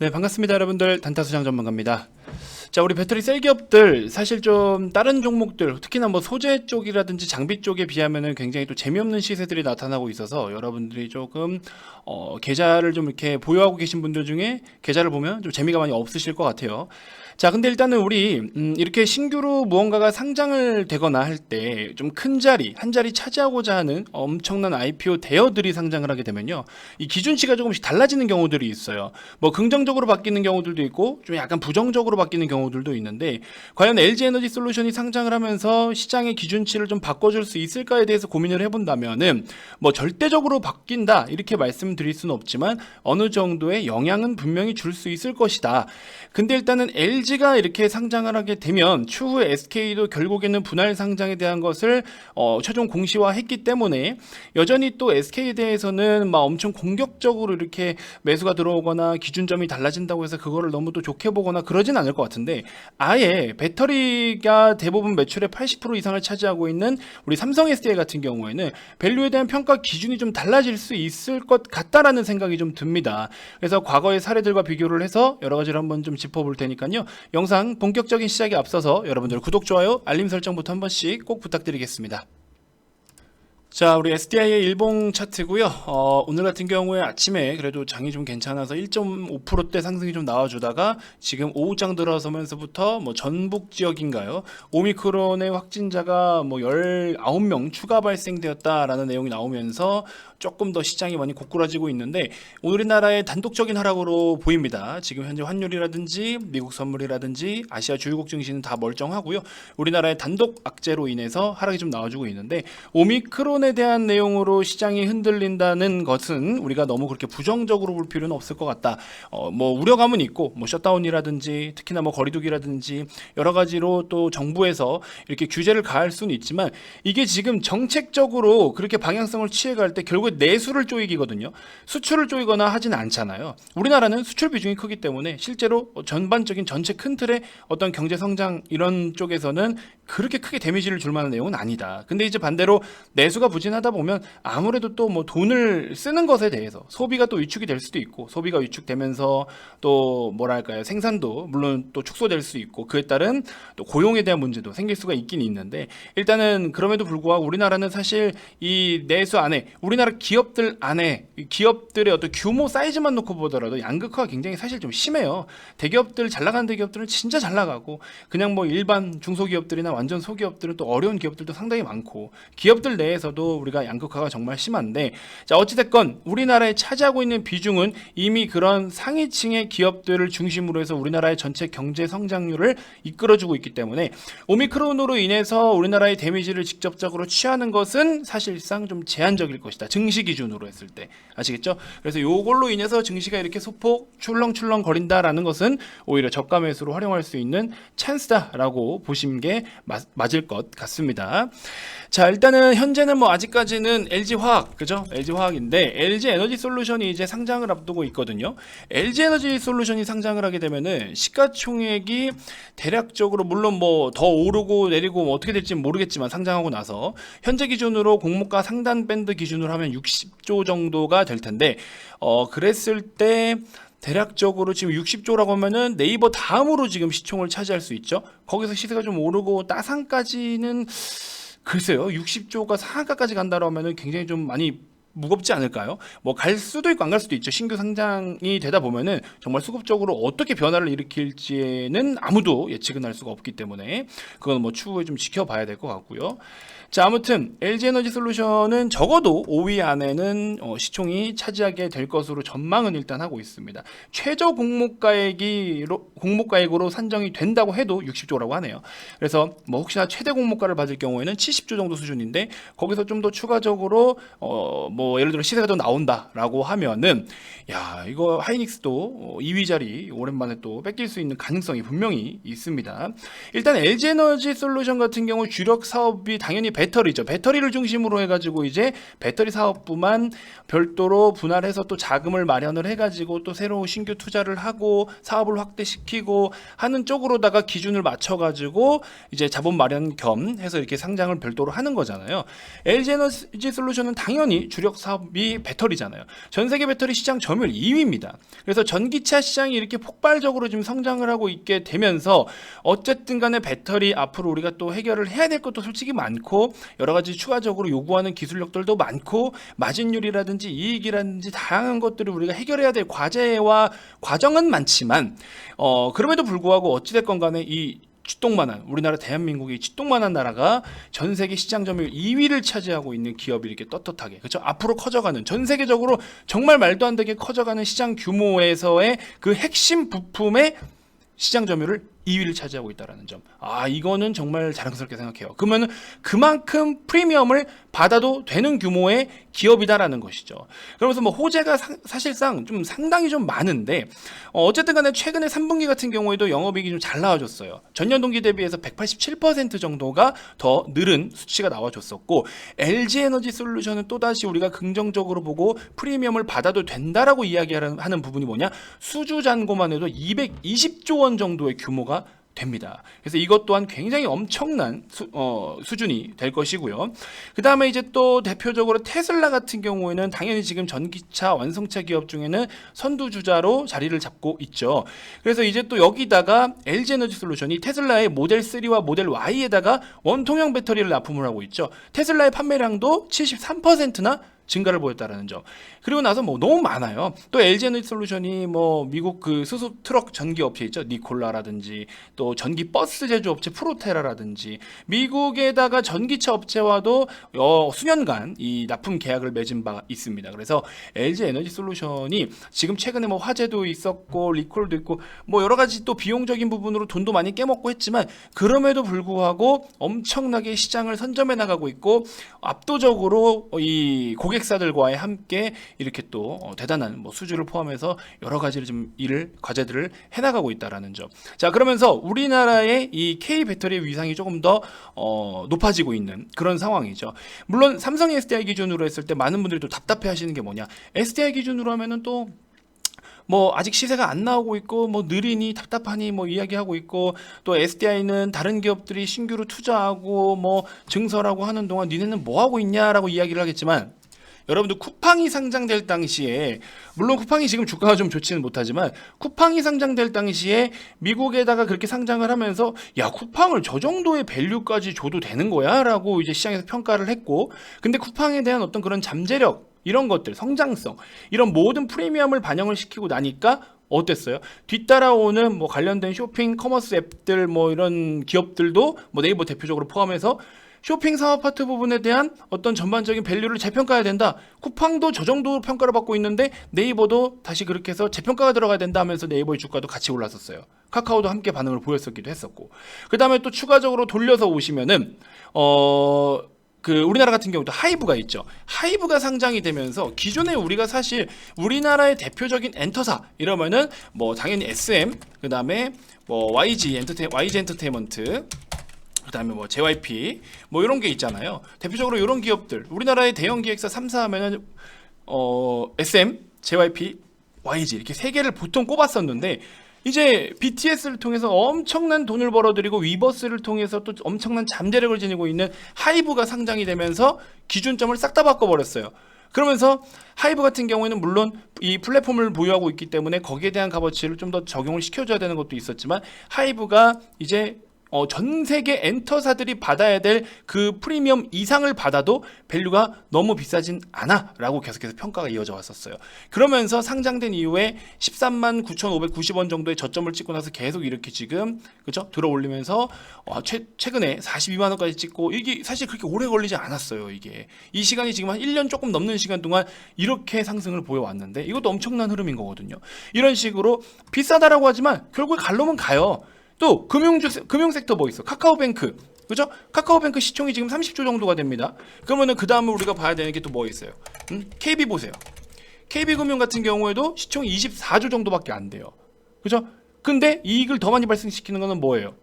네, 반갑습니다. 여러분들. 단타수장 전문가입니다. 자, 우리 배터리 셀 기업들 사실 좀 다른 종목들, 특히나 뭐 소재 쪽이라든지 장비 쪽에 비하면은 굉장히 또 재미없는 시세들이 나타나고 있어서 여러분들이 조금 계좌를 좀 이렇게 보유하고 계신 분들 중에 계좌를 보면 좀 재미가 많이 없으실 것 같아요. 자, 근데 일단은 우리 이렇게 신규로 무언가가 상장을 되거나 할 때 좀 큰 자리, 한 자리 차지하고자 하는 엄청난 IPO 대여들이 상장을 하게 되면요, 이 기준치가 조금씩 달라지는 경우들이 있어요. 뭐 긍정적으로 바뀌는 경우들도 있고 좀 약간 부정적으로 바뀌는 경우들도 있는데, 과연 LG에너지솔루션이 상장을 하면서 시장의 기준치를 좀 바꿔줄 수 있을까에 대해서 고민을 해본다면은, 뭐 절대적으로 바뀐다 이렇게 말씀드릴 수는 없지만 어느 정도의 영향은 분명히 줄 수 있을 것이다. 근데 일단은 LG가 이렇게 상장을 하게 되면 추후에 SK도 결국에는 분할 상장에 대한 것을 최종 공시화했기 때문에 여전히 또 SK에 대해서는 막 엄청 공격적으로 이렇게 매수가 들어오거나 기준점이 달라진다고 해서 그거를 너무 또 좋게 보거나 그러진 않을 것 같은데, 아예 배터리가 대부분 매출의 80% 이상을 차지하고 있는 우리 삼성 SDI 같은 경우에는 밸류에 대한 평가 기준이 좀 달라질 수 있을 것 같다라는 생각이 좀 듭니다. 그래서 과거의 사례들과 비교를 해서 여러 가지를 한번 좀 짚어볼 테니까요, 영상 본격적인 시작에 앞서서 여러분들 구독, 좋아요, 알림 설정부터 한 번씩 꼭 부탁드리겠습니다. 자, 우리 SDI의 일봉 차트고요. 오늘 같은 경우에 아침에 그래도 장이 좀 괜찮아서 1.5%대 상승이 좀 나와주다가 지금 오후장 들어서면서부터 뭐 전북 지역인가요? 오미크론의 확진자가 뭐 19명 추가 발생되었다라는 내용이 나오면서 조금 더 시장이 많이 고꾸라지고 있는데, 우리나라의 단독적인 하락으로 보입니다. 지금 현재 환율이라든지 미국 선물이라든지 아시아 주요국 증시는 다 멀쩡하고요. 우리나라의 단독 악재로 인해서 하락이 좀 나와주고 있는데, 오미크론에 대한 내용으로 시장이 흔들린다는 것은 우리가 너무 그렇게 부정적으로 볼 필요는 없을 것 같다. 뭐 우려감은 있고, 뭐 셧다운이라든지 특히나 뭐 거리두기라든지 여러 가지로 또 정부에서 이렇게 규제를 가할 수는 있지만, 이게 지금 정책적으로 그렇게 방향성을 취해갈 때 결국 내수를 쪼이기거든요. 수출을 쪼이거나 하진 않잖아요. 우리나라는 수출 비중이 크기 때문에 실제로 전반적인 전체 큰 틀의 어떤 경제 성장 이런 쪽에서는 그렇게 크게 데미지를 줄 만한 내용은 아니다. 근데 이제 반대로 내수가 부진하다 보면 아무래도 또 뭐 돈을 쓰는 것에 대해서 소비가 또 위축이 될 수도 있고, 소비가 위축되면서 또 뭐랄까요, 생산도 물론 또 축소될 수 있고, 그에 따른 또 고용에 대한 문제도 생길 수가 있긴 있는데, 일단은 그럼에도 불구하고 우리나라는 사실 이 내수 안에, 우리나라 기업들 안에 기업들의 어떤 규모 사이즈만 놓고 보더라도 양극화가 굉장히 사실 좀 심해요. 대기업들, 잘 나가는 대기업들은 진짜 잘 나가고, 그냥 뭐 일반 중소기업들이나 완전 소기업들은 또 어려운 기업들도 상당히 많고, 기업들 내에서도 우리가 양극화가 정말 심한데, 자, 어찌됐건 우리나라에 차지하고 있는 비중은 이미 그런 상위층의 기업들을 중심으로 해서 우리나라의 전체 경제 성장률을 이끌어주고 있기 때문에 오미크론으로 인해서 우리나라의 데미지를 직접적으로 취하는 것은 사실상 좀 제한적일 것이다. 증시 기준으로 했을 때. 아시겠죠? 그래서 요걸로 인해서 증시가 이렇게 소폭 출렁출렁 거린다라는 것은 오히려 저가 매수로 활용할 수 있는 찬스다라고 보시는 게 맞을 것 같습니다. 자, 일단은 현재는 뭐 아직까지는 LG화학, 그죠? LG화학인데 LG에너지솔루션이 이제 상장을 앞두고 있거든요. LG에너지솔루션이 상장을 하게 되면은 시가총액이 대략적으로, 물론 뭐 더 오르고 내리고 뭐 어떻게 될지 모르겠지만, 상장하고 나서 현재 기준으로 공모가 상단 밴드 기준으로 하면 60조 정도가 될 텐데, 그랬을 때 대략적으로 지금 60조라고 하면은 네이버 다음으로 지금 시총을 차지할 수 있죠. 거기서 시세가 좀 오르고 따상까지는 글쎄요, 60조가 상한가까지 간다고 하면은 굉장히 좀 많이 무겁지 않을까요? 뭐 갈 수도 있고 안 갈 수도 있죠. 신규 상장이 되다 보면은 정말 수급적으로 어떻게 변화를 일으킬지는 아무도 예측은 할 수가 없기 때문에 그건 뭐 추후에 좀 지켜봐야 될 것 같고요. 자, 아무튼 LG에너지솔루션은 적어도 5위 안에는 시총이 차지하게 될 것으로 전망은 일단 하고 있습니다. 최저 공모가액으로 산정이 된다고 해도 60조라고 하네요. 그래서 뭐 혹시나 최대 공모가를 받을 경우에는 70조 정도 수준인데, 거기서 좀 더 추가적으로 뭐 예를 들어 시세가 더 나온다라고 하면은, 야, 이거 하이닉스도 2위 자리 오랜만에 또 뺏길 수 있는 가능성이 분명히 있습니다. 일단 LG에너지솔루션 같은 경우 주력 사업이 당연히 배터리죠. 배터리를 중심으로 해가지고 이제 배터리 사업부만 별도로 분할해서 또 자금을 마련을 해가지고 또 새로운 신규 투자를 하고 사업을 확대시키고 하는 쪽으로다가 기준을 맞춰가지고 이제 자본 마련 겸 해서 이렇게 상장을 별도로 하는 거잖아요. LG에너지솔루션은 당연히 주력 주력 사업이 배터리잖아요. 전 세계 배터리 시장 점유율 2위입니다. 그래서 전기차 시장이 이렇게 폭발적으로 지금 성장을 하고 있게 되면서 어쨌든 간에 배터리 앞으로 우리가 또 해결을 해야 될 것도 솔직히 많고 여러 가지 추가적으로 요구하는 기술력들도 많고 마진율이라든지 이익이라든지 다양한 것들을 우리가 해결해야 될 과제와 과정은 많지만 그럼에도 불구하고 어찌됐건 간에 이 쥐똥만한 우리나라 대한민국이 쥐똥만한 나라가 전 세계 시장 점유율 2위를 차지하고 있는 기업이 이렇게 떳떳하게 그렇죠? 앞으로 커져가는 전 세계적으로 정말 말도 안 되게 커져가는 시장 규모에서의 그 핵심 부품의 시장 점유율을 2위를 차지하고 있다는 점. 이거는 정말 자랑스럽게 생각해요. 그러면 그만큼 프리미엄을 받아도 되는 규모의 기업이다라는 것이죠. 그러면서 뭐 호재가 사실상 좀 상당히 좀 많은데 어쨌든 간에 최근에 3분기 같은 경우에도 영업이익이 좀 잘 나와줬어요. 전년 동기 대비해서 187% 정도가 더 늘은 수치가 나와줬었고 LG에너지 솔루션은 또다시 우리가 긍정적으로 보고 프리미엄을 받아도 된다라고 이야기하는 부분이 뭐냐? 수주 잔고만 해도 220조 원 정도의 규모가 됩니다. 그래서 이것 또한 굉장히 엄청난 수준이 될 것이고요. 그 다음에 이제 또 대표적으로 테슬라 같은 경우에는 당연히 지금 전기차 완성차 기업 중에는 선두주자로 자리를 잡고 있죠. 그래서 이제 또 여기다가 LG에너지 솔루션이 테슬라의 모델 3와 모델 Y에다가 원통형 배터리를 납품을 하고 있죠. 테슬라의 판매량도 73%나 증가를 보였다라는 점. 그리고 나서 뭐 너무 많아요. 또 LG에너지 솔루션이 뭐 미국 그 수소 트럭 전기 업체 있죠. 니콜라라든지 또 전기 버스 제조 업체 프로테라라든지 미국에다가 전기차 업체와도 수년간 이 납품 계약을 맺은 바 있습니다. 그래서 LG에너지 솔루션이 지금 최근에 뭐 화재도 있었고 리콜도 있고 뭐 여러 가지 또 비용적인 부분으로 돈도 많이 깨먹고 했지만 그럼에도 불구하고 엄청나게 시장을 선점해 나가고 있고 압도적으로 이 고객사들과의 함께 이렇게 또 대단한 뭐 수주를 포함해서 여러 가지를 좀 과제들을 해나가고 있다라는 점. 자, 그러면서 우리나라의 이 K 배터리의 위상이 조금 더 높아지고 있는 그런 상황이죠. 물론 삼성 SDI 기준으로 했을 때 많은 분들이 또 답답해하시는 게 뭐냐? SDI 기준으로 하면은 또 뭐 아직 시세가 안 나오고 있고 뭐 느리니 답답하니 뭐 이야기하고 있고 또 SDI는 다른 기업들이 신규로 투자하고 뭐 증설하고 하는 동안 니네는 뭐 하고 있냐라고 이야기를 하겠지만 여러분들 쿠팡이 상장될 당시에 물론 쿠팡이 지금 주가가 좀 좋지는 못하지만 쿠팡이 상장될 당시에 미국에다가 그렇게 상장을 하면서 야 쿠팡을 저 정도의 밸류까지 줘도 되는 거야? 라고 이제 시장에서 평가를 했고 근데 쿠팡에 대한 어떤 그런 잠재력 이런 것들 성장성 이런 모든 프리미엄을 반영을 시키고 나니까 어땠어요? 뒤따라오는 뭐 관련된 쇼핑 커머스 앱들 뭐 이런 기업들도 뭐 네이버 대표적으로 포함해서 쇼핑 사업 파트 부분에 대한 어떤 전반적인 밸류를 재평가해야 된다. 쿠팡도 저 정도 평가를 받고 있는데 네이버도 다시 그렇게 해서 재평가가 들어가야 된다 하면서 네이버의 주가도 같이 올랐었어요. 카카오도 함께 반응을 보였었기도 했었고. 그 다음에 또 추가적으로 돌려서 오시면은 우리나라 같은 경우도 하이브가 있죠. 하이브가 상장이 되면서 기존에 우리가 사실 우리나라의 대표적인 엔터사 이러면은 뭐 당연히 SM 그 다음에 뭐 YG 엔터테인먼트 그 다음에 뭐 JYP 뭐 이런 게 있잖아요. 대표적으로 이런 기업들 우리나라의 대형 기획사 3사 하면은 SM, JYP, YG 이렇게 세 개를 보통 꼽았었는데 이제 BTS를 통해서 엄청난 돈을 벌어들이고 위버스를 통해서 또 엄청난 잠재력을 지니고 있는 하이브가 상장이 되면서 기준점을 싹 다 바꿔버렸어요. 그러면서 하이브 같은 경우에는 물론 이 플랫폼을 보유하고 있기 때문에 거기에 대한 값어치를 좀 더 적용을 시켜줘야 되는 것도 있었지만 하이브가 이제 전 세계 엔터사들이 받아야 될 그 프리미엄 이상을 받아도 밸류가 너무 비싸진 않아 라고 계속해서 평가가 이어져 왔었어요. 그러면서 상장된 이후에 13만 9,590원 정도의 저점을 찍고 나서 계속 이렇게 지금 그죠? 들어 올리면서 최근에 42만 원까지 찍고 이게 사실 그렇게 오래 걸리지 않았어요. 이게 이 시간이 지금 한 1년 조금 넘는 시간 동안 이렇게 상승을 보여왔는데 이것도 엄청난 흐름인 거거든요. 이런 식으로 비싸다라고 하지만 결국에 갈 놈은 가요. 또 금융 섹터 뭐 있어? 카카오뱅크. 그죠? 카카오뱅크 시총이 지금 30조 정도가 됩니다. 그러면은 그 다음에 우리가 봐야 되는 게 또 뭐 있어요? KB 보세요. KB금융 같은 경우에도 시총이 24조 정도밖에 안 돼요. 그죠? 근데 이익을 더 많이 발생시키는 거는 뭐예요?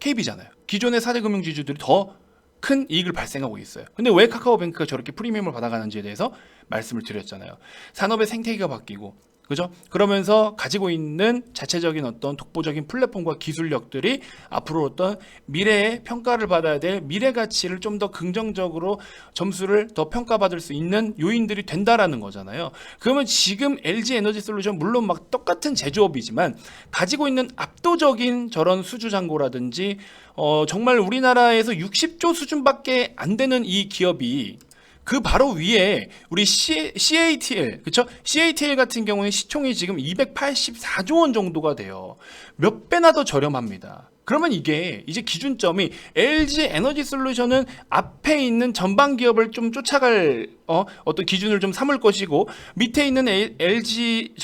KB잖아요. 기존의 4대 금융지주들이 더 큰 이익을 발생하고 있어요. 근데 왜 카카오뱅크가 저렇게 프리미엄을 받아가는지에 대해서 말씀을 드렸잖아요. 산업의 생태계가 바뀌고 그죠? 그러면서 가지고 있는 자체적인 어떤 독보적인 플랫폼과 기술력들이 앞으로 어떤 미래의 평가를 받아야 될 미래 가치를 좀 더 긍정적으로 점수를 더 평가받을 수 있는 요인들이 된다라는 거잖아요. 그러면 지금 LG 에너지 솔루션 물론 막 똑같은 제조업이지만 가지고 있는 압도적인 저런 수주 잔고라든지 정말 우리나라에서 60조 수준밖에 안 되는 이 기업이 그 바로 위에 우리 CATL, 그쵸? CATL 같은 경우는 시총이 지금 284조 원 정도가 돼요. 몇 배나 더 저렴합니다. 그러면 이게 이제 기준점이 LG 에너지 솔루션은 앞에 있는 전방 기업을 좀 쫓아갈 어떤 기준을 좀 삼을 것이고, 밑에 있는 LG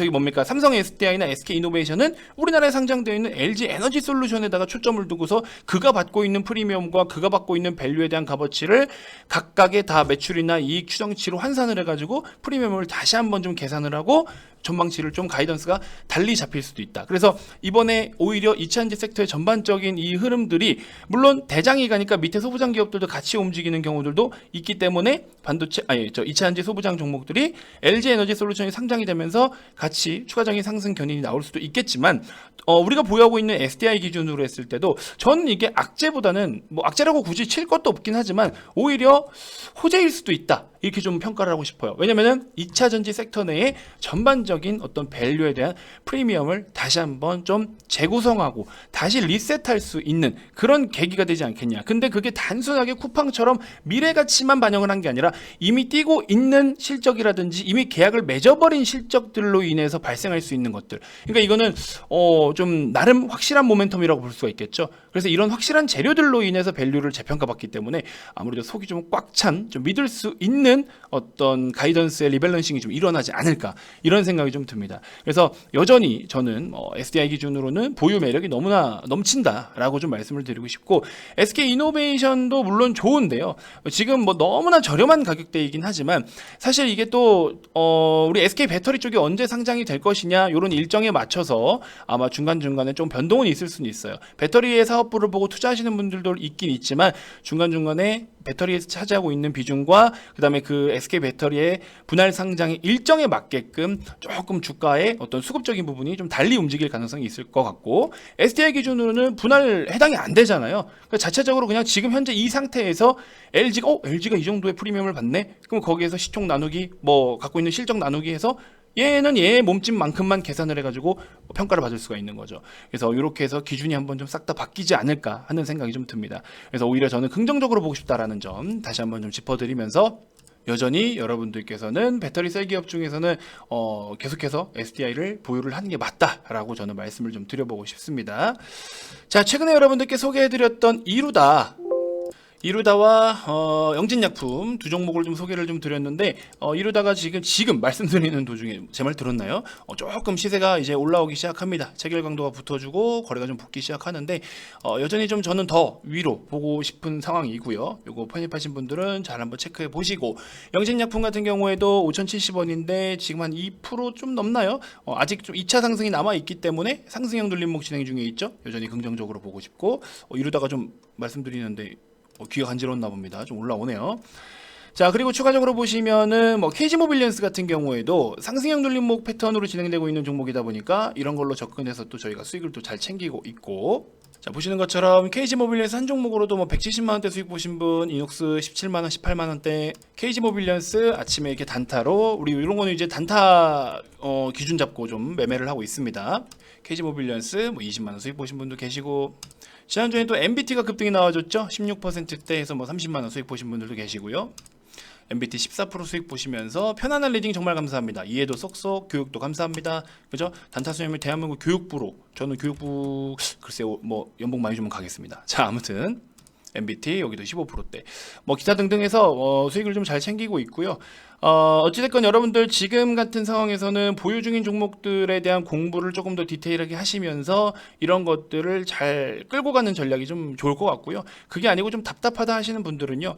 삼성 SDI나 SK 이노베이션은 우리나라에 상장되어 있는 LG 에너지 솔루션에다가 초점을 두고서 그가 받고 있는 프리미엄과 그가 받고 있는 밸류에 대한 값어치를 각각의 다 매출이나 이익 추정치로 환산을 해가지고 프리미엄을 다시 한번 좀 계산을 하고 전망치를 좀 가이던스가 달리 잡힐 수도 있다. 그래서 이번에 오히려 2차전지 섹터의 전반적인 이 흐름들이 물론 대장이 가니까 밑에 소부장 기업들도 같이 움직이는 경우들도 있기 때문에 2차전지 소부장 종목들이 LG 에너지 솔루션이 상장이 되면서 같이 추가적인 상승 견인이 나올 수도 있겠지만, 우리가 보유하고 있는 SDI 기준으로 했을 때도 저는 이게 악재보다는 뭐 악재라고 굳이 칠 것도 없긴 하지만 오히려 호재일 수도 있다, 이렇게 좀 평가를 하고 싶어요. 왜냐면은 2차 전지 섹터 내에 전반적인 어떤 밸류에 대한 프리미엄을 다시 한번 좀 재구성하고 다시 리셋할 수 있는 그런 계기가 되지 않겠냐. 근데 그게 단순하게 쿠팡처럼 미래 가치만 반영을 한 게 아니라 이미 뛰고 있는 실적이라든지 이미 계약을 맺어버린 실적들로 인해서 발생할 수 있는 것들. 그러니까 이거는 좀 나름 확실한 모멘텀이라고 볼 수가 있겠죠. 그래서 이런 확실한 재료들로 인해서 밸류를 재평가받기 때문에 아무래도 속이 좀 꽉 찬, 좀 믿을 수 있는 어떤 가이던스의 리밸런싱이 좀 일어나지 않을까, 이런 생각이 좀 듭니다. 그래서 여전히 저는 SDI 기준으로는 보유 매력이 너무나 넘친다라고 좀 말씀을 드리고 싶고, SK 이노베이션도 물론 좋은데요. 지금 뭐 너무나 저렴한 가격대이긴 하지만 사실 이게 또 우리 SK 배터리 쪽이 언제 상장이 될 것이냐, 이런 일정에 맞춰서 아마 중간중간에 좀 변동은 있을 수는 있어요. 배터리의 사업부를 보고 투자하시는 분들도 있긴 있지만 중간중간에 배터리에서 차지하고 있는 비중과 그다음에 그 SK 배터리의 분할 상장의 일정에 맞게끔 조금 주가의 어떤 수급적인 부분이 좀 달리 움직일 가능성이 있을 것 같고, SDI 기준으로는 분할 해당이 안 되잖아요. 그러니까 자체적으로 그냥 지금 현재 이 상태에서 LG가 이 정도의 프리미엄을 받네? 그럼 거기에서 시총 나누기, 뭐 갖고 있는 실적 나누기 해서 얘는 얘의 몸집만큼만 계산을 해가지고 평가를 받을 수가 있는 거죠. 그래서 이렇게 해서 기준이 한번 좀 싹 다 바뀌지 않을까 하는 생각이 좀 듭니다. 그래서 오히려 저는 긍정적으로 보고 싶다라는 점 다시 한번 좀 짚어드리면서, 여전히 여러분들께서는 배터리 셀 기업 중에서는 계속해서 SDI를 보유를 하는 게 맞다라고 저는 말씀을 좀 드려보고 싶습니다. 자, 최근에 여러분들께 소개해드렸던 이루다와 영진약품 두 종목을 좀 소개를 좀 드렸는데, 이루다가 지금 말씀드리는 도중에 제 말 들었나요? 조금 시세가 이제 올라오기 시작합니다. 체결 강도가 붙어주고 거래가 좀 붙기 시작하는데, 여전히 좀 저는 더 위로 보고 싶은 상황이고요. 요거 편입하신 분들은 잘 한번 체크해 보시고, 영진약품 같은 경우에도 5,070원인데 지금 한 2% 넘나요? 아직 좀 2차 상승이 남아 있기 때문에 상승형 눌림목 진행 중에 있죠. 여전히 긍정적으로 보고 싶고, 이루다가 좀 말씀드리는데 귀가 간지러웠나 봅니다. 좀 올라오네요. 자, 그리고 추가적으로 보시면은 KG모빌리언스 같은 경우에도 상승형 눌림목 패턴으로 진행되고 있는 종목이다 보니까 이런 걸로 접근해서 또 저희가 수익을 또 잘 챙기고 있고, 자, 보시는 것처럼 KG모빌리언스 한 종목으로도 170만원대 수익 보신 분, 이녹스 17만원, 18만원대, KG모빌리언스 아침에 이렇게 단타로, 우리 이런 거는 이제 단타 기준 잡고 좀 매매를 하고 있습니다. KG모빌리언스 20만원 수익 보신 분도 계시고, 지난주에 또 MBT가 급등이 나와줬죠. 16%대에서 30만원 수익 보신 분들도 계시고요. MBT 14% 수익 보시면서 편안한 리딩 정말 감사합니다. 이해도 쏙쏙, 교육도 감사합니다. 그죠? 단타 수익률 대한민국 교육부로, 저는 교육부 글쎄요 연봉 많이 주면 가겠습니다. 자, 아무튼 MBT 여기도 15%대, 기타 등등해서 수익을 좀 잘 챙기고 있고요. 어찌됐건 여러분들 지금 같은 상황에서는 보유 중인 종목들에 대한 공부를 조금 더 디테일하게 하시면서 이런 것들을 잘 끌고 가는 전략이 좀 좋을 것 같고요. 그게 아니고 좀 답답하다 하시는 분들은요,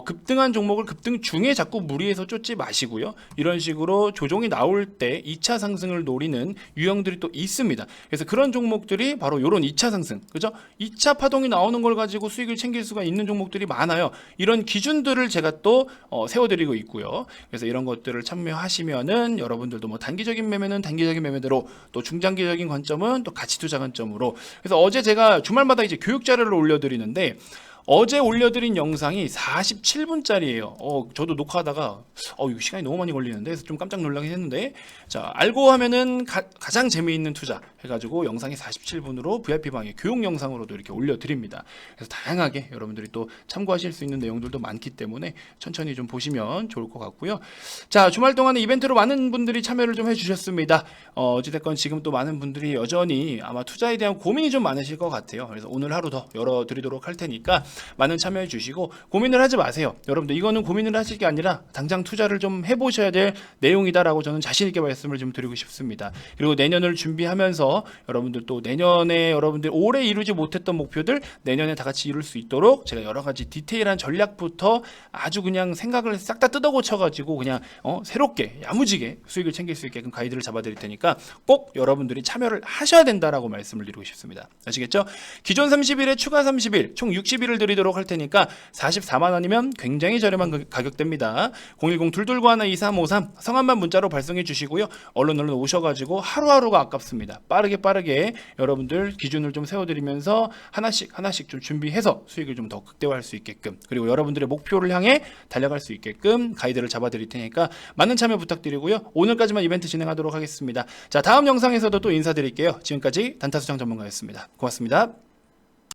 급등한 종목을 급등 중에 자꾸 무리해서 쫓지 마시고요. 이런 식으로 조정이 나올 때 2차 상승을 노리는 유형들이 또 있습니다. 그래서 그런 종목들이 바로 이런 2차 상승, 그죠? 2차 파동이 나오는 걸 가지고 수익을 챙길 수가 있는 종목들이 많아요. 이런 기준들을 제가 또 세워드리고 있고요. 그래서 이런 것들을 참여하시면은 여러분들도 뭐 단기적인 매매는 단기적인 매매대로 또 중장기적인 관점은 또 가치 투자 관점으로. 그래서 어제 제가 주말마다 이제 교육 자료를 올려드리는데 어제 올려드린 영상이 47분짜리예요. 저도 녹화하다가 이거 시간이 너무 많이 걸리는데 해서 좀 깜짝 놀라긴 했는데, 자, 알고 하면은 가장 재미있는 투자 해가지고 영상이 47분으로 VIP방에 교육 영상으로도 이렇게 올려드립니다. 그래서 다양하게 여러분들이 또 참고하실 수 있는 내용들도 많기 때문에 천천히 좀 보시면 좋을 것 같고요. 자, 주말 동안에 이벤트로 많은 분들이 참여를 좀 해주셨습니다. 어찌됐건 지금 또 많은 분들이 여전히 아마 투자에 대한 고민이 좀 많으실 것 같아요. 그래서 오늘 하루 더 열어드리도록 할 테니까 많은 참여해 주시고 고민을 하지 마세요. 여러분들 이거는 고민을 하실 게 아니라 당장 투자를 좀 해보셔야 될 내용이다라고 저는 자신 있게 말씀을 좀 드리고 싶습니다. 그리고 내년을 준비하면서 여러분들 또 내년에 여러분들 올해 이루지 못했던 목표들 내년에 다 같이 이룰 수 있도록 제가 여러 가지 디테일한 전략부터 아주 그냥 생각을 싹 다 뜯어 고쳐가지고 그냥 새롭게 야무지게 수익을 챙길 수 있게끔 가이드를 잡아드릴 테니까 꼭 여러분들이 참여를 하셔야 된다라고 말씀을 드리고 싶습니다. 아시겠죠? 기존 30일에 추가 30일 총 60일을 드리도록 할 테니까 44만 원이면 굉장히 저렴한 가격대입니다. 010-221-2353 성함만 문자로 발송해 주시고요. 얼른 오셔가지고 하루하루가 아깝습니다. 빠르게 여러분들 기준을 좀 세워드리면서 하나씩 좀 준비해서 수익을 좀 더 극대화할 수 있게끔, 그리고 여러분들의 목표를 향해 달려갈 수 있게끔 가이드를 잡아드릴 테니까 많은 참여 부탁드리고요. 오늘까지만 이벤트 진행하도록 하겠습니다. 자, 다음 영상에서도 또 인사드릴게요. 지금까지 단타수장 전문가였습니다. 고맙습니다.